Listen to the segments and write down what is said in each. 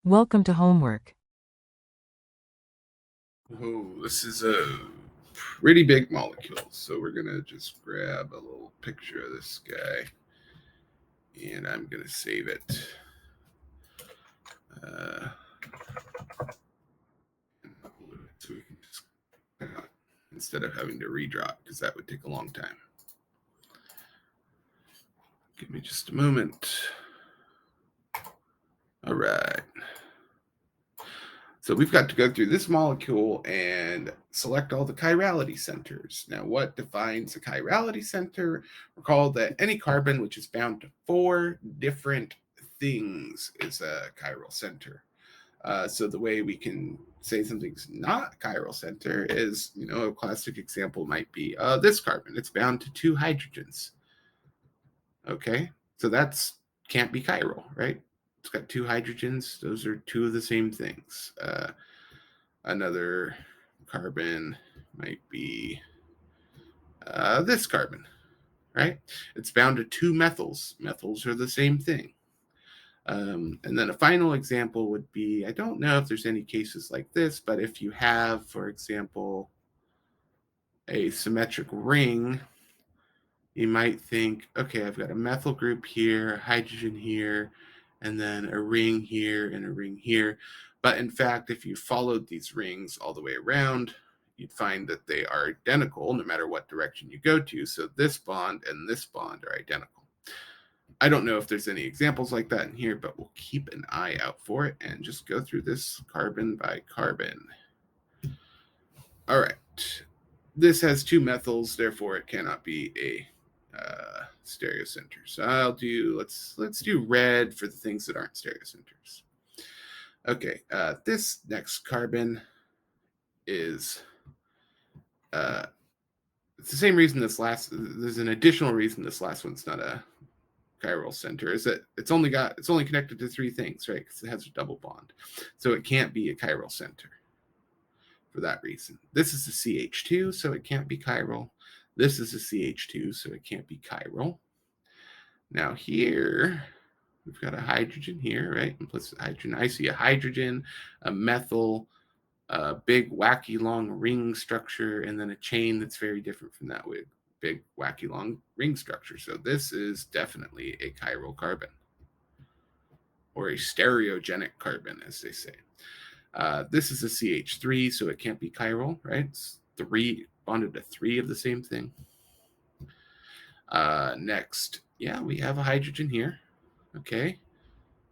Welcome to homework. Oh, this is a pretty big molecule. So we're going to just grab a little picture of this guy and I'm going to save it. Uh, so we can just instead of having to redraw it because that would take a long time. Give me just a moment. All right. So we've got to go through this molecule and select all the chirality centers. Now, what defines a chirality center? Recall that any carbon which is bound to 4 different things is a chiral center. So the way we can say something's not a chiral center is, a classic example might be this carbon. It's bound to 2 hydrogens. Okay, so that's can't be chiral, right? It's got 2 hydrogens. Those are 2 of the same things. Another carbon might be this carbon, right? It's bound to 2 methyls. Methyls are the same thing. And then a final example would be, I don't know if there's any cases like this, but if you have, for example, a symmetric ring, you might think, okay, I've got a methyl group here, a hydrogen here, and then a ring here and a ring here. But in fact, if you followed these rings all the way around, you'd find that they are identical no matter what direction you go to. So this bond and this bond are identical. I don't know if there's any examples like that in here, but we'll keep an eye out for it and just go through this carbon by carbon. All right. This has 2 methyls, therefore it cannot be a stereocenter. So let's do red for the things that aren't stereocenters. Okay, this next carbon is it's the same reason there's an additional reason this last one's not a chiral center, is that it's only connected to 3 things, right? Because it has a double bond. So it can't be a chiral center for that reason. This is a CH2, so it can't be chiral. This is a CH2, so it can't be chiral. Now here, we've got a hydrogen here, right? Implicit hydrogen. I see a hydrogen, a methyl, a big wacky long ring structure, and then a chain that's very different from that with big wacky long ring structure. So this is definitely a chiral carbon, or a stereogenic carbon, as they say. This is a CH3, so it can't be chiral, right? It's 3 bonded to 3 of the same thing. Next, yeah, we have a hydrogen here. Okay,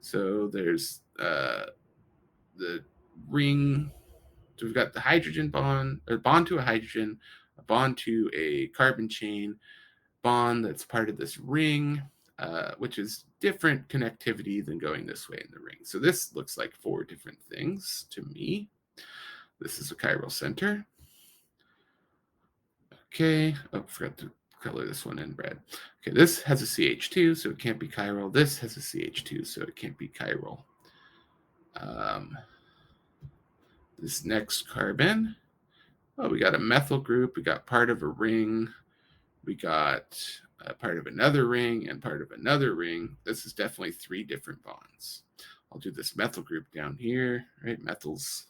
so there's the ring. So we've got the hydrogen bond, or bond to a hydrogen, a bond to a carbon chain, bond that's part of this ring, which is different connectivity than going this way in the ring. So this looks like 4 different things to me. This is a chiral center. Okay, oh, forgot to color this one in red. Okay, this has a CH2, so it can't be chiral. This has a CH2, so it can't be chiral. This next carbon, oh, we got a methyl group. We got part of a ring. We got part of another ring and part of another ring. This is definitely 3 different bonds. I'll do this methyl group down here, right? Methyls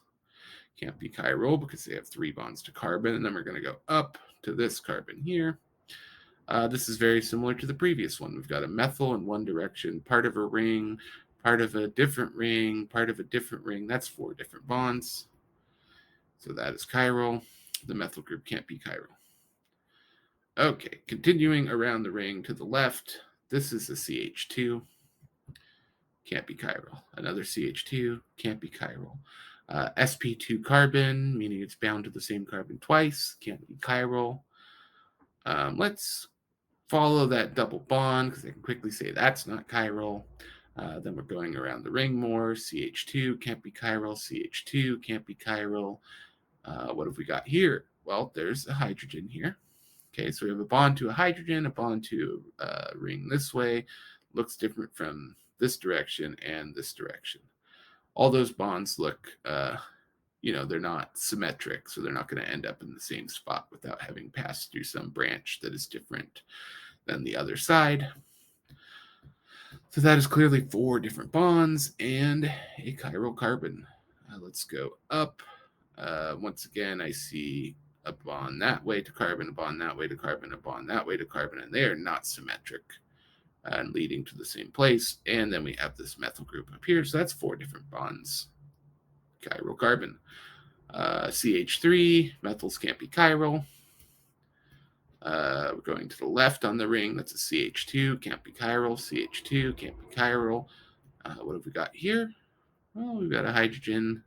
can't be chiral because they have 3 bonds to carbon. And then we're going to go up to this carbon here. This is very similar to the previous one. We've got a methyl in one direction, part of a ring, part of a different ring, part of a different ring. That's 4 different bonds. So that is chiral. The methyl group can't be chiral. Okay, continuing around the ring to the left, this is a CH2. Can't be chiral. Another CH2, can't be chiral. sp2 carbon, meaning it's bound to the same carbon twice, can't be chiral. Let's follow that double bond because I can quickly say that's not chiral. Then we're going around the ring more. CH2 can't be chiral. CH2 can't be chiral. What have we got here? Well, there's a hydrogen here. Okay, so we have a bond to a hydrogen, a bond to a ring this way. Looks different from this direction and this direction. All those bonds look, they're not symmetric, so they're not going to end up in the same spot without having passed through some branch that is different than the other side. So that is clearly 4 different bonds and a chiral carbon. Let's go up. Once again, I see a bond that way to carbon, a bond that way to carbon, a bond that way to carbon, and they are not symmetric and leading to the same place. And then we have this methyl group up here. So that's 4 different bonds. Chiral carbon. CH3, methyls can't be chiral. We're going to the left on the ring. That's a CH2, can't be chiral. CH2, can't be chiral. What have we got here? Well, we've got a hydrogen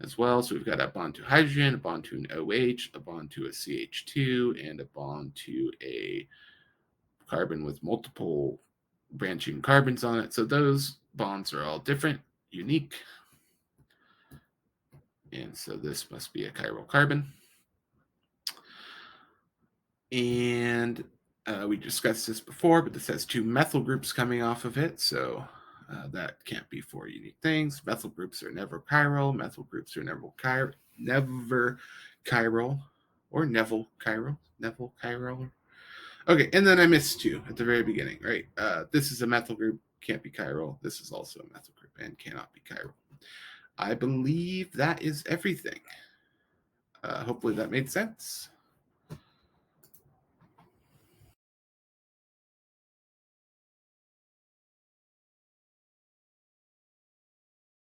as well. So we've got a bond to hydrogen, a bond to an OH, a bond to a CH2, and a bond to a carbon with multiple branching carbons on it. So those bonds are all different, unique. And so this must be a chiral carbon. And we discussed this before, but this has 2 methyl groups coming off of it. So that can't be 4 unique things. Methyl groups are never chiral. Methyl groups are never chiral or Neville chiral. Neville chiral. Okay, and then I missed 2 at the very beginning, right? This is a methyl group, can't be chiral. This is also a methyl group and cannot be chiral. I believe that is everything. Hopefully that made sense.